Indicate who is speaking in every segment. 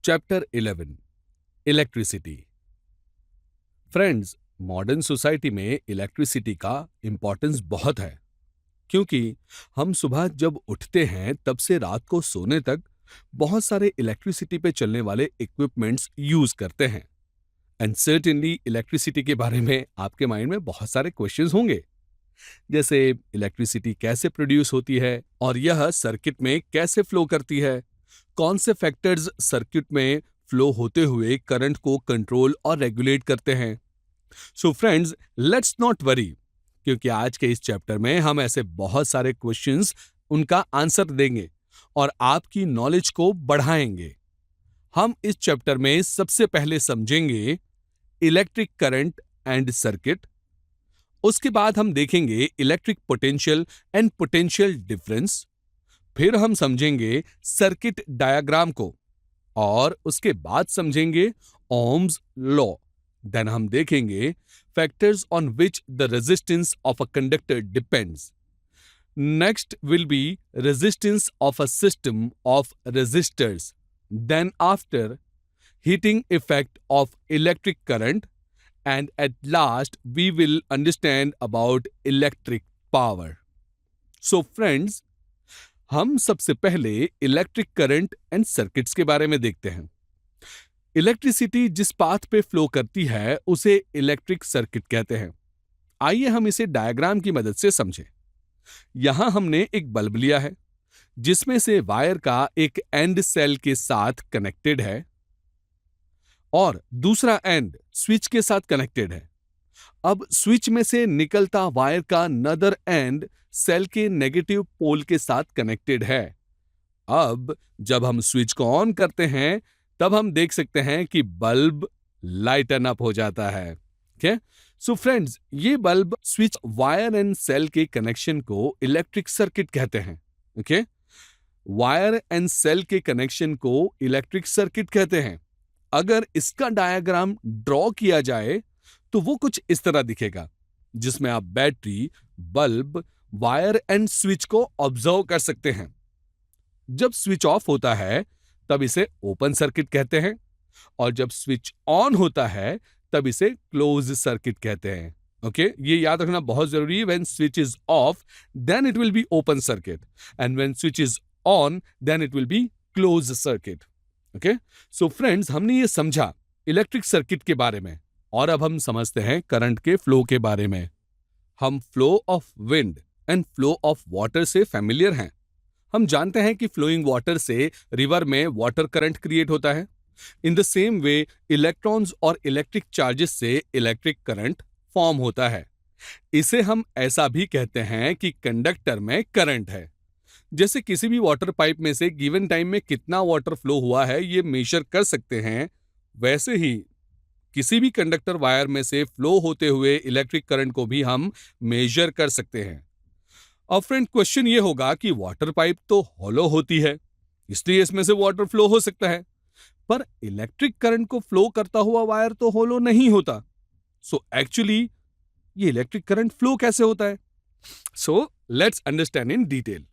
Speaker 1: Chapter 11 electricity. Friends, modern society में electricity का importance बहुत है, क्योंकि हम सुबह जब उठते हैं तब से रात को सोने तक बहुत सारे इलेक्ट्रिसिटी पे चलने वाले इक्विपमेंट्स यूज करते हैं। एंड सर्टेनली इलेक्ट्रिसिटी के बारे में आपके माइंड में बहुत सारे क्वेश्चंस होंगे, जैसे इलेक्ट्रिसिटी कैसे प्रोड्यूस होती है और यह सर्किट में कैसे फ्लो करती है, कौन से फैक्टर्स सर्किट में फ्लो होते हुए करंट को कंट्रोल और रेगुलेट करते हैं। So friends, let's not worry, क्योंकि आज के इस चैप्टर में हम ऐसे बहुत सारे क्वेश्चंस उनका आंसर देंगे और आपकी नॉलेज को बढ़ाएंगे। हम इस चैप्टर में सबसे पहले समझेंगे इलेक्ट्रिक करंट एंड सर्किट। उसके बाद हम देखेंगे electric potential and potential difference. फिर हम समझेंगे सर्किट डायग्राम को और उसके बाद समझेंगे ओम्स लॉ। देन हम देखेंगे factors on which the resistance of a conductor depends. Next will be resistance of a system of resistors. Then after heating effect of electric current, and at last we will understand about electric power. So friends, हम सबसे पहले electric current and circuits के बारे में देखते हैं। Electricity जिस path पे फ्लो करती है उसे इलेक्ट्रिक सर्किट कहते हैं। आइए हम इसे डायग्राम की मदद से समझें। यहां हमने एक बल्ब लिया है जिसमें से वायर का एक एंड सेल के साथ कनेक्टेड है और दूसरा एंड स्विच के साथ कनेक्टेड है। अब स्विच में से निकलता वायर का नदर एंड सेल के नेगेटिव पोल के साथ कनेक्टेड है। अब जब हम स्विच को ऑन करते हैं तब हम देख सकते हैं कि बल्ब लाइटन अप हो जाता है। ओके, सो फ्रेंड्स, ये bulb switch wire and cell के कनेक्शन को इलेक्ट्रिक सर्किट कहते हैं। ओके, वायर एंड सेल के कनेक्शन को इलेक्ट्रिक सर्किट कहते हैं। अगर इसका डायग्राम ड्रॉ किया जाए तो वो कुछ इस तरह दिखेगा, जिसमें आप battery, bulb, wire and switch को ऑब्जर्व कर सकते हैं। जब स्विच ऑफ होता है तब इसे ओपन सर्किट कहते हैं और जब स्विच ऑन होता है तब इसे क्लोज सर्किट कहते हैं। ओके, ये याद रखना बहुत जरूरी है। When switch is off then it will be open circuit and when switch is on then it will be close circuit. Okay, so friends, हमने ये समझा इलेक्ट्रिक सर्किट के बारे में और अब हम समझते हैं करंट के फ्लो के बारे में। हम flow of wind and flow of water से फैमिलियर हैं। हम जानते हैं कि फ्लोइंग वाटर से रिवर में वाटर करंट क्रिएट होता है। In the same way electrons और इलेक्ट्रिक चार्जेस से इलेक्ट्रिक करंट फॉर्म होता है। इसे हम ऐसा भी कहते हैं कि कंडक्टर में करंट है। जैसे किसी भी वाटर पाइप में से गिवन टाइम में कितना वाटर फ्लो हुआ है ये मेजर कर सकते हैं, वैसे ही किसी भी कंडक्टर वायर में से फ्लो होते हुए इलेक्ट्रिक करंट को भी हम मेजर कर सकते हैं। अब फ्रेंड, क्वेश्चन ये होगा कि वाटर पाइप तो हॉलो होती है, इसलिए इसमें से वाटर फ्लो हो सकता है, पर इलेक्ट्रिक करंट को फ्लो करता हुआ वायर तो हॉलो नहीं होता। सो एक्चुअली ये इलेक्ट्रिक करंट फ्लो कैसे होता है? So let's understand in detail.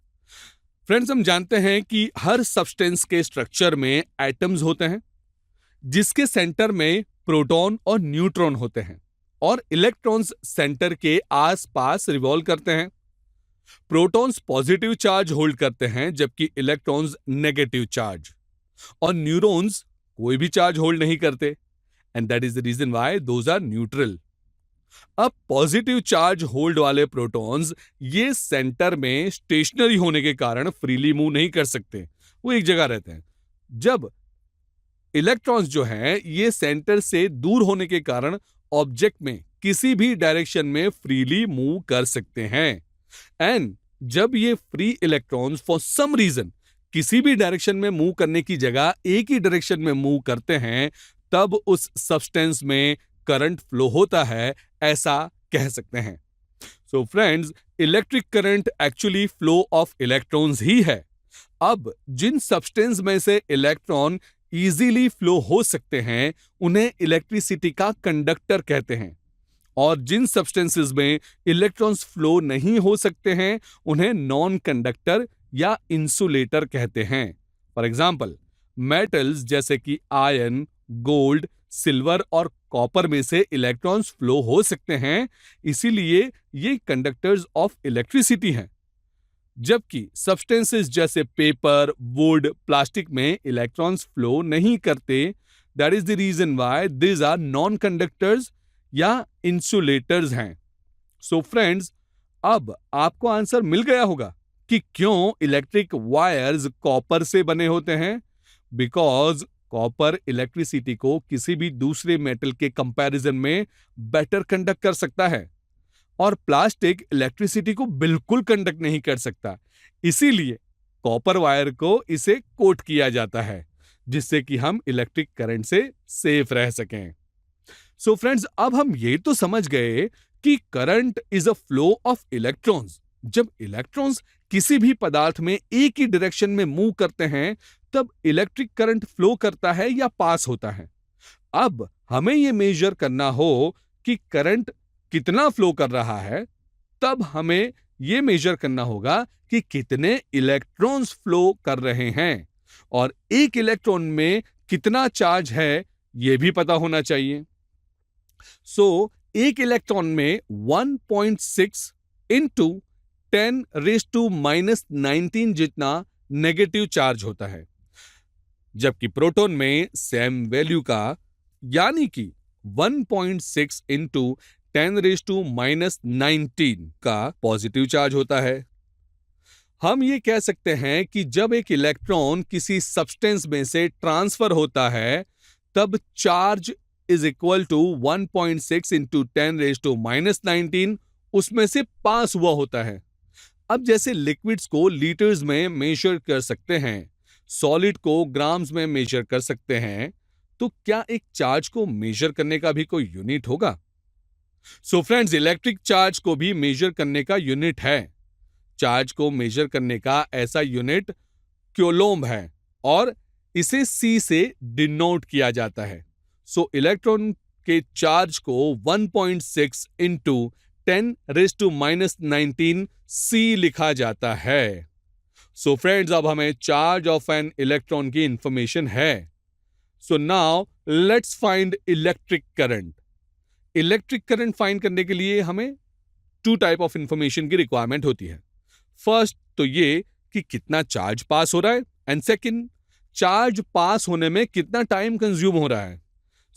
Speaker 1: Friends, हम जानते हैं कि हर सब्सटेंस के स्ट्रक्चर में एटम्स होते हैं, जिसके सेंटर में प्रोटॉन और न्यूट्रॉन होते हैं और इलेक्ट्रॉन्स सेंटर के आसपास रिवॉल्व करते हैं। प्रोटॉन्स पॉजिटिव चार्ज होल्ड करते हैं जबकि इलेक्ट्रॉन्स नेगेटिव चार्ज, और न्यूरॉन्स कोई भी चार्ज होल्ड नहीं करते, and that is the reason why those are neutral. अब पॉजिटिव चार्ज होल्ड वाले प्रोटॉन्स ये सेंटर में स्टेशनरी होने के कारण फ्रीली मूव नहीं कर सकते, वो एक जगह रहते हैं। जब इलेक्ट्रॉन्स जो हैं ये सेंटर से दूर होने के कारण ऑब्जेक्ट में किसी भी डायरेक्शन में फ्रीली मूव कर सकते हैं। एंड जब ये free electrons for some reason किसी भी डायरेक्शन में मूव करने की जगह एक ही डायरेक्शन में मूव करते हैं तब उस सब्सटेंस में करंट फ्लो होता है, ऐसा कह सकते हैं। So friends, electric current actually flow of electrons ही है। अब जिन सब्सटेंस में से इलेक्ट्रॉन इजीली फ्लो हो सकते हैं उन्हें इलेक्ट्रिसिटी का कंडक्टर कहते हैं, और जिन सब्सटेंसेस में इलेक्ट्रॉन्स फ्लो नहीं हो सकते हैं उन्हें नॉन कंडक्टर या इंसुलेटर कहते हैं। फॉर एग्जाम्पल, मेटल्स जैसे कि आयरन, गोल्ड, सिल्वर और कॉपर में से इलेक्ट्रॉन्स फ्लो हो सकते हैं, इसीलिए ये कंडक्टर्स ऑफ इलेक्ट्रिसिटी हैं। जबकि सब्सटेंसेस जैसे पेपर, वुड, प्लास्टिक में इलेक्ट्रॉन्स फ्लो नहीं करते। That is the reason why these are non conductors या इंसुलेटर्स हैं। सो फ्रेंड्स, अब आपको आंसर मिल गया होगा कि क्यों इलेक्ट्रिक वायर्स कॉपर से बने होते हैं। बिकॉज कॉपर इलेक्ट्रिसिटी को किसी भी दूसरे मेटल के कंपैरिजन में बेटर कंडक्ट कर सकता है और प्लास्टिक इलेक्ट्रिसिटी को बिल्कुल कंडक्ट नहीं कर सकता। इसीलिए कॉपर वायर को इसे कोट किया जाता है, जिससे कि हम इलेक्ट्रिक करंट से सेफ रह सकें। सो फ्रेंड्स, अब हम ये तो समझ गए कि current is a flow of electrons. जब इलेक्ट्रॉन्स किसी भी पदार्थ में एक ही डायरेक्शन में मूव करते हैं, तब इलेक्ट्रिक करंट फ्लो करता है या पास होता है। अब हमें यह मेजर करना हो कि करंट कितना फ्लो कर रहा है, तब हमें यह मेजर करना होगा कि कितने इलेक्ट्रॉन्स फ्लो कर रहे हैं और एक इलेक्ट्रॉन में कितना चार्ज है, यह भी पता होना चाहिए। सो एक इलेक्ट्रॉन में 1.6 इंटू 10⁻⁻19 जितना नेगेटिव चार्ज होता है, जबकि प्रोटॉन में सेम वैल्यू का यानी कि 1.6 इंटू 10⁻⁻19 का पॉजिटिव चार्ज होता है। हम ये कह सकते हैं कि जब एक इलेक्ट्रॉन किसी सब्सटेंस में से ट्रांसफर होता है, तब charge is equal to 1.6 into 10⁻⁻19 उसमें से पास हुआ होता है। अब जैसे लिक्विड्स को लीटर्स में मेजर कर सकते हैं, सॉलिड को ग्राम्स में मेजर कर सकते हैं, तो क्या एक चार्ज को मेजर करने का भी कोई यूनिट होगा? सो फ्रेंड्स, इलेक्ट्रिक चार्ज को भी मेजर करने का यूनिट है। चार्ज को मेजर करने का ऐसा यूनिट क्यूलोम्ब है और इसे C से डिनोट किया जाता है। सो इलेक्ट्रॉन के चार्ज को 1.6 इंटू 10⁻⁻19 C लिखा जाता है। सो फ्रेंड्स, अब हमें चार्ज ऑफ एन इलेक्ट्रॉन की इंफॉर्मेशन है। So now let's find electric current. Electric current find करने के लिए हमें 2 टाइप ऑफ इंफॉर्मेशन की रिक्वायरमेंट होती है। फर्स्ट तो ये कि कितना चार्ज पास हो रहा है, एंड सेकंड, चार्ज पास होने में कितना टाइम कंज्यूम हो रहा है।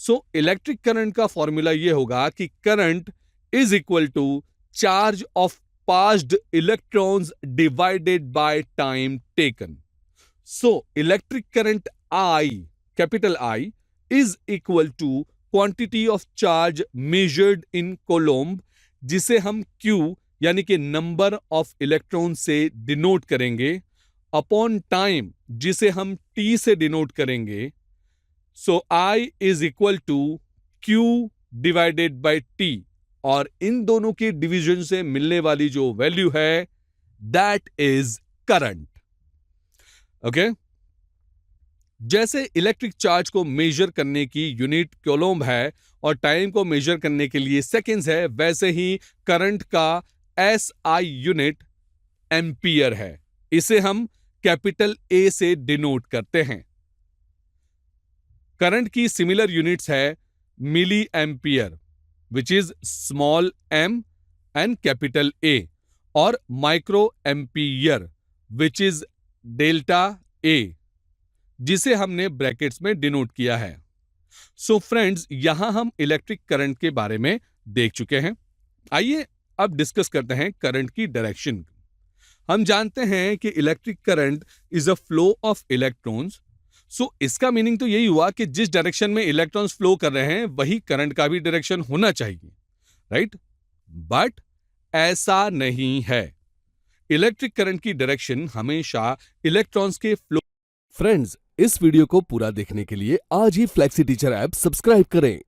Speaker 1: सो इलेक्ट्रिक करंट का फॉर्मूला ये होगा कि current is equal to charge of passed electrons divided by time taken. So electric current I, capital I, is equal to quantity of charge measured in coulomb, जिसे हम Q यानी कि number of electron से denote करेंगे, upon time जिसे हम T से denote करेंगे। So I is equal to Q divided by T, और इन दोनों के डिवीजन से मिलने वाली जो वैल्यू है, दैट इज करंट। ओके, जैसे इलेक्ट्रिक चार्ज को मेजर करने की यूनिट कूलोम्ब है और टाइम को मेजर करने के लिए सेकेंड्स है, वैसे ही करंट का SI यूनिट एम्पियर है। इसे हम कैपिटल A से डिनोट करते हैं। करंट की सिमिलर यूनिट्स है milli ampere, which is small m and capital A, और micro ampere, which is delta A, जिसे हमने ब्रैकेट्स में डिनोट किया है। सो फ्रेंड्स, यहां हम इलेक्ट्रिक करंट के बारे में देख चुके हैं। आइए अब डिस्कस करते हैं करंट की डायरेक्शन। हम जानते हैं कि electric current is a flow of electrons. So इसका मीनिंग तो यही हुआ कि जिस डायरेक्शन में इलेक्ट्रॉन्स फ्लो कर रहे हैं, वही करंट का भी डायरेक्शन होना चाहिए, राइट? बट ऐसा नहीं है। इलेक्ट्रिक करंट की डायरेक्शन हमेशा इलेक्ट्रॉन्स के फ्लो। फ्रेंड्स, इस वीडियो को पूरा देखने के लिए आज ही फ्लेक्सी टीचर ऐप सब्सक्राइब करें,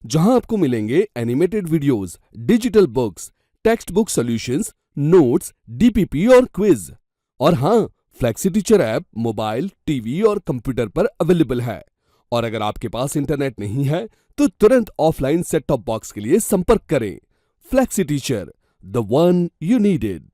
Speaker 1: जहां आपको मिलेंगे animated videos, digital books, text book solutions, notes, DPP और क्विज। और हां, flexi teacher app mobile, TV और कंप्यूटर पर अवेलेबल है। और अगर आपके पास इंटरनेट नहीं है, तो तुरंत ऑफलाइन सेट टॉप बॉक्स के लिए संपर्क करें। Flexi teacher, the one you needed.